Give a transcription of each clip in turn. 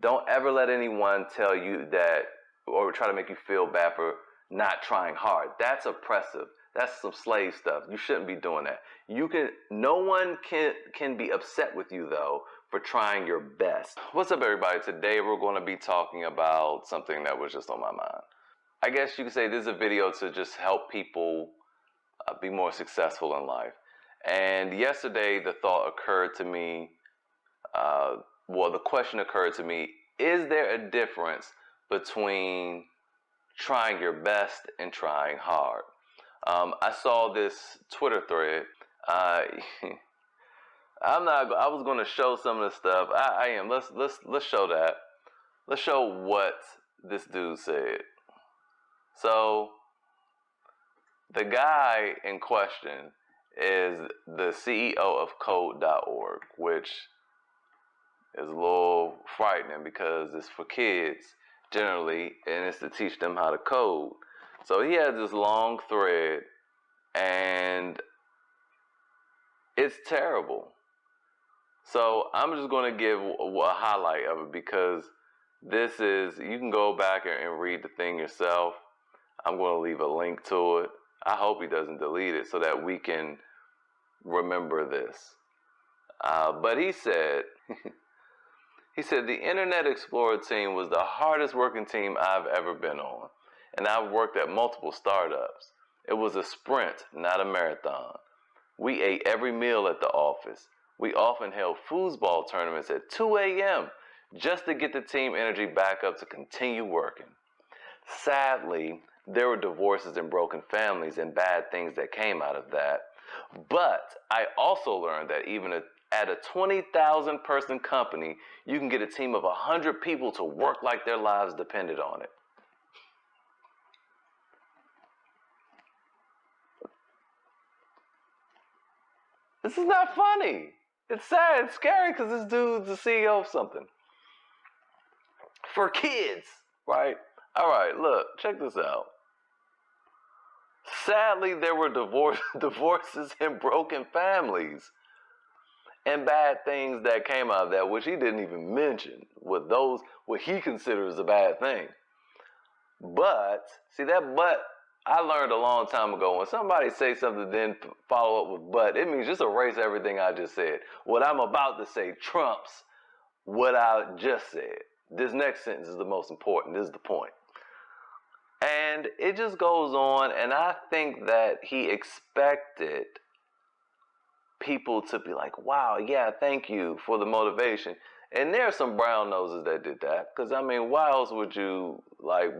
Don't ever let anyone tell you that or try to make you feel bad for not trying hard. That's oppressive. That's some slave stuff. You shouldn't be doing that. No one can be upset with you though for trying your best. What's up, everybody? Today we're going to be talking about something that was just on my mind. I guess you could say this is a video to just help people be more successful in life. And yesterday the thought occurred to me, the question occurred to me, is there a difference between trying your best and trying hard? I saw this Twitter thread. I was going to show some of the stuff. I am. Let's show that. Let's show what this dude said. So the guy in question is the CEO of Code.org, which is a little frightening because it's for kids generally, and it's to teach them how to code. So he has this long thread, and it's terrible. So I'm just going to give a highlight of it because you can go back and read the thing yourself. I'm going to leave a link to it. I hope he doesn't delete it so that we can remember this. But he said, the Internet Explorer team was the hardest working team I've ever been on. And I've worked at multiple startups. It was a sprint, not a marathon. We ate every meal at the office. We often held foosball tournaments at 2 a.m. just to get the team energy back up to continue working. Sadly, there were divorces and broken families and bad things that came out of that. But I also learned that even at a 20,000 person company, you can get a team of 100 people to work like their lives depended on it. This is not funny. It's sad. It's scary because this dude's the CEO of something. For kids, right? All right, look, check this out. Sadly, there were divorces and broken families and bad things that came out of that, which he didn't even mention, what he considers a bad thing. But, see that but, I learned a long time ago, when somebody says something then follow up with but, it means just erase everything I just said. What I'm about to say trumps what I just said. This next sentence is the most important. This is the point. And it just goes on, and I think that he expected people to be like, wow, yeah, thank you for the motivation. And there are some brown noses that did that, because I mean, why else would you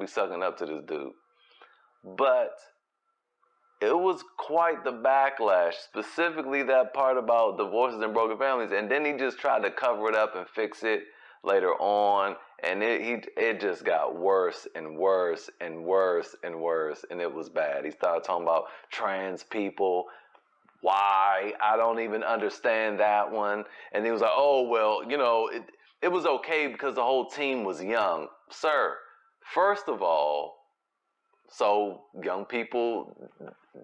be sucking up to this dude? But it was quite the backlash, specifically that part about divorces and broken families. And then he just tried to cover it up and fix it later on, and it just got worse and worse and worse and worse, and it was bad. He started talking about trans people. Why? I don't even understand that one. And he was like, oh, well, it was okay because the whole team was young. Sir, first of all, so young people,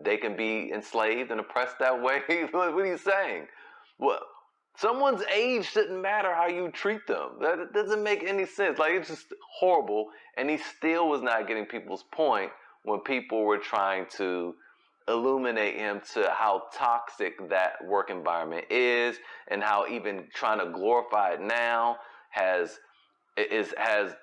they can be enslaved and oppressed that way? What are you saying? Well, someone's age shouldn't matter how you treat them. That doesn't make any sense. It's just horrible. And he still was not getting people's point when people were trying to illuminate him to how toxic that work environment is, and how even trying to glorify it now has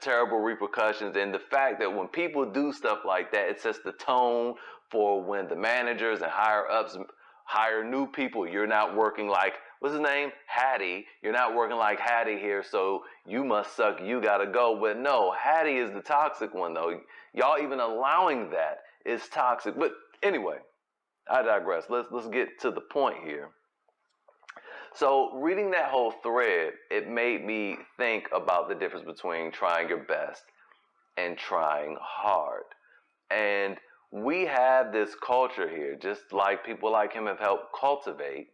terrible repercussions. And the fact that when people do stuff like that, it sets the tone for when the managers and higher ups hire new people. You're not working like, what's his name? Hattie. You're not working like Hattie here, so you must suck. You gotta go. But no, Hattie is the toxic one, though. Y'all even allowing that is toxic. But anyway, I digress. Let's get to the point here. So reading that whole thread, it made me think about the difference between trying your best and trying hard. And we have this culture here, just like people like him have helped cultivate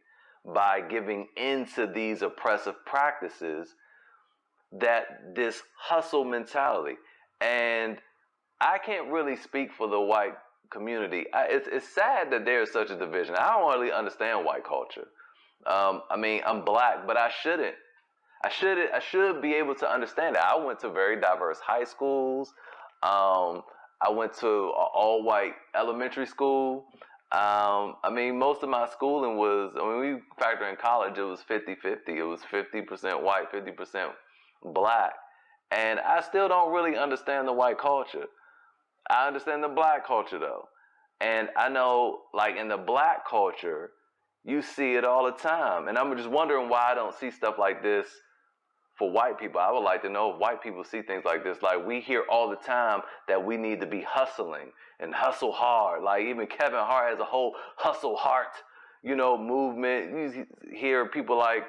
by giving into these oppressive practices, that this hustle mentality. And I can't really speak for the white community. It's sad that there is such a division. I don't really understand white culture. I mean, I'm black, but I shouldn't. I should be able to understand that. I went to very diverse high schools. I went to an all-white elementary school. I mean, most of my schooling was, I mean, we factor in college, it was 50-50. It was 50% white, 50% black. And I still don't really understand the white culture. I understand the black culture though. And I know, like, in the black culture, you see it all the time. And I'm just wondering why I don't see stuff like this for white people. I would like to know if white people see things like this. Like, we hear all the time that we need to be hustling and hustle hard. Like, even Kevin Hart has a whole hustle heart, movement. You hear people like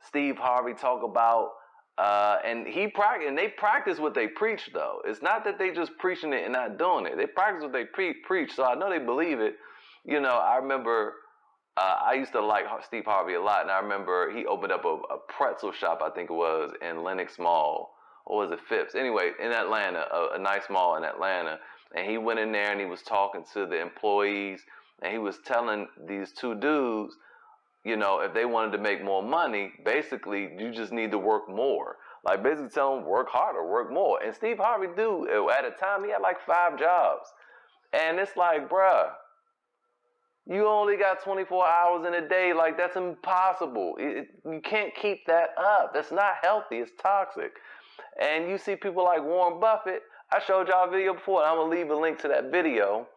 Steve Harvey talk about, and they practice what they preach though. It's not that they just preaching it and not doing it. They practice what they preach. So I know they believe it. I remember I used to like Steve Harvey a lot, and I remember he opened up a pretzel shop, I think it was, in Lenox Mall, or was it Phipps? Anyway, in Atlanta, a nice mall in Atlanta. And he went in there and he was talking to the employees, and he was telling these two dudes, if they wanted to make more money, basically, you just need to work more. Like, basically tell them, work harder, work more. And Steve Harvey, at a time, he had like 5 jobs. And it's like, bruh, you only got 24 hours in a day. Like, that's impossible. You can't keep that up. That's not healthy. It's toxic. And you see people like Warren Buffett. I showed y'all a video before, and I'm going to leave a link to that video.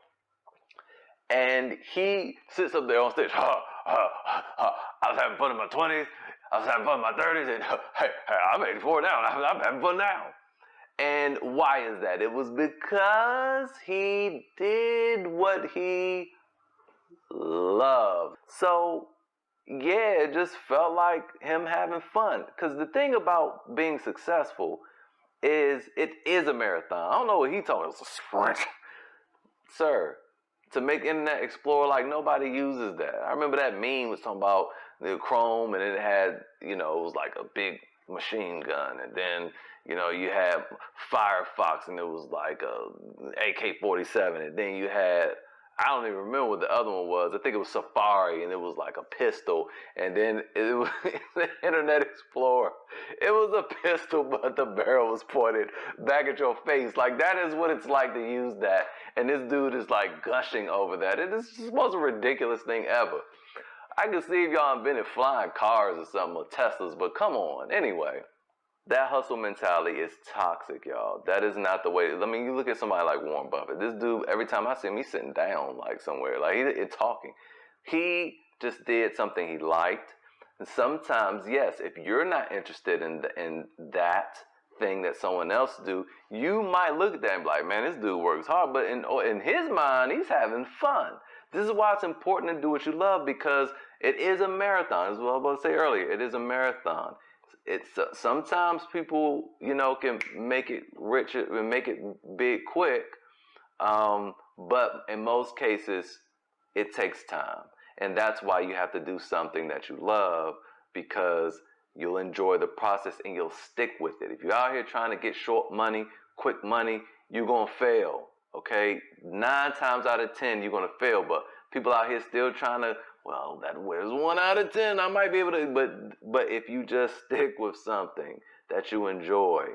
And he sits up there on stage. I was having fun in my 20s. I was having fun in my 30s. And hey, I'm 84 now. I'm having fun now. And why is that? It was because he did what he loved. So, yeah, it just felt like him having fun. Because the thing about being successful is it is a marathon. I don't know what he told us. It's a sprint. Sir, to make Internet Explorer, like, nobody uses that. I remember that meme was talking about the Chrome, and it had, it was like a big machine gun. And then, you had Firefox, and it was like a AK-47. And then you had, I don't even remember what the other one was. I think it was Safari, and it was like a pistol. And then it was the Internet Explorer. It was a pistol, but the barrel was pointed back at your face. Like, that is what it's like to use that. And this dude is like gushing over that. It is just the most ridiculous thing ever. I can see if y'all invented flying cars or something, or Teslas, but come on. Anyway, that hustle mentality is toxic, y'all. That is not the way. I mean, you look at somebody like Warren Buffett. This dude, every time I see him, he's sitting down like somewhere, like he's talking. He just did something he liked. And sometimes, yes, if you're not interested in that thing that someone else do, you might look at that and be like, man, this dude works hard. But in his mind, he's having fun. This is why it's important to do what you love, because it is a marathon. As well, I was about to say earlier, it is a marathon. It's sometimes people, can make it rich and make it big quick, but in most cases, it takes time, and that's why you have to do something that you love, because you'll enjoy the process and you'll stick with it. If you're out here trying to get short money, quick money, you're gonna fail. Okay, 9 times out of 10, you're gonna fail. But people out here still trying to, well, that was 1 out of 10. I might be able to, but if you just stick with something that you enjoy,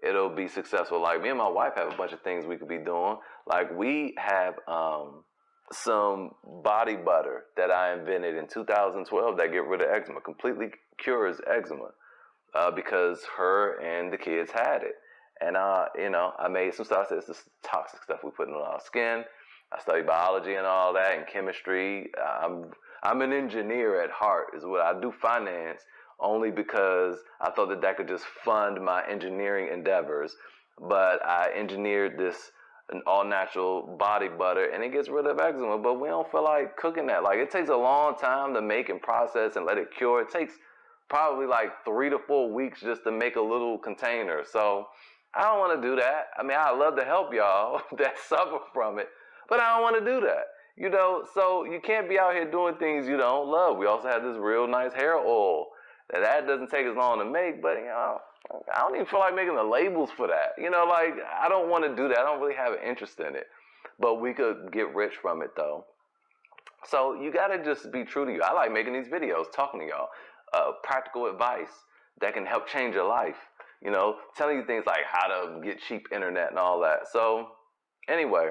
it'll be successful. Like, me and my wife have a bunch of things we could be doing. Like, we have some body butter that I invented in 2012 that get rid of eczema, completely cures eczema, because her and the kids had it. And, I made some stuff. I said, it's this toxic stuff we put in our skin. I study biology and all that, and chemistry. I'm an engineer at heart, is what I do. Finance, only because I thought that could just fund my engineering endeavors. But I engineered this an all-natural body butter, and it gets rid of eczema. But we don't feel like cooking that. Like, it takes a long time to make and process and let it cure. It takes probably like 3 to 4 weeks just to make a little container. So I don't want to do that. I mean, I'd love to help y'all that suffer from it, but I don't want to do that. So you can't be out here doing things you don't love. We also have this real nice hair oil that doesn't take as long to make, but I don't even feel like making the labels for that. Like, I don't want to do that. I don't really have an interest in it, but we could get rich from it though. So you got to just be true to you. I like making these videos, talking to y'all, practical advice. that can help change your life. You know, telling you things like how to get cheap internet and all that. So, anyway,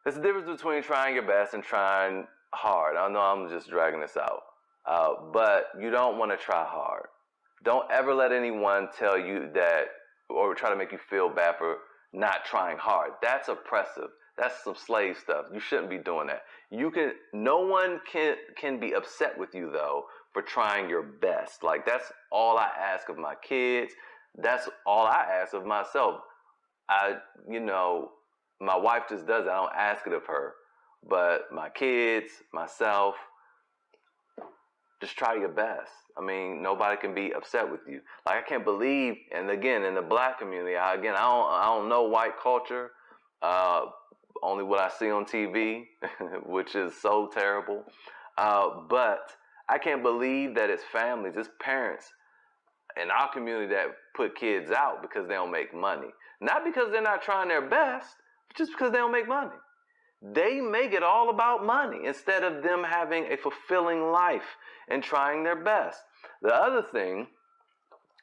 there's a difference between trying your best and trying hard. I know I'm just dragging this out, but you don't want to try hard. Don't ever let anyone tell you that or try to make you feel bad for not trying hard. That's oppressive. That's some slave stuff. You shouldn't be doing that. No one can be upset with you though for trying your best. Like that's all I ask of my kids. That's all I ask of myself. You know, my wife just does it. I don't ask it of her. But my kids, myself, just try your best. I mean, nobody can be upset with you. Like I can't believe, and again, in the black community, I don't know white culture. Only what I see on TV, which is so terrible. But I can't believe that it's families, it's parents in our community that put kids out because they don't make money. Not because they're not trying their best, but just because they don't make money. They make it all about money instead of them having a fulfilling life and trying their best. The other thing,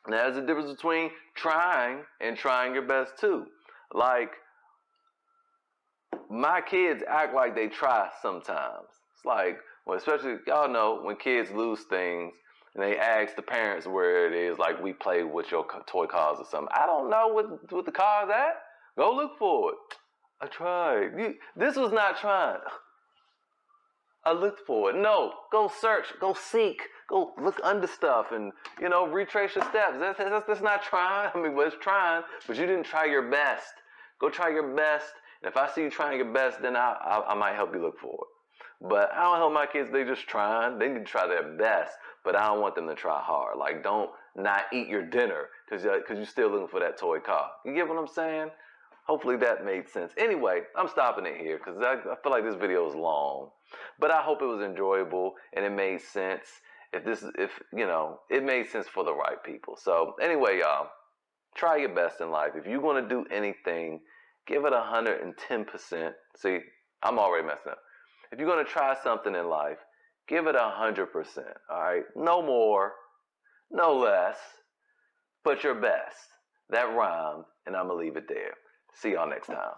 there's a difference between trying and trying your best too. Like, my kids act like they try sometimes. It's like, well, especially, y'all know, when kids lose things and they ask the parents where it is, like we play with your toy cars or something. I don't know what the car's at. Go look for it. I tried. This was not trying. I looked for it. No, go search, go seek, go look under stuff and, you know, retrace your steps. That's not trying. I mean, well, it's trying, but you didn't try your best. Go try your best. And if I see you trying your best, then I might help you look for it. But I don't help my kids. They just trying. They need to try their best, but I don't want them to try hard. Like, don't not eat your dinner because you're still looking for that toy car. You get what I'm saying? Hopefully that made sense. Anyway, I'm stopping it here because I feel like this video is long. But I hope it was enjoyable and it made sense. If you know, it made sense for the right people. So anyway, y'all, try your best in life. If you're going to do anything, give it 110%. See, I'm already messing up. If you're going to try something in life, give it 100%. All right? No more, no less, but your best. That rhymed, and I'm going to leave it there. See y'all next time.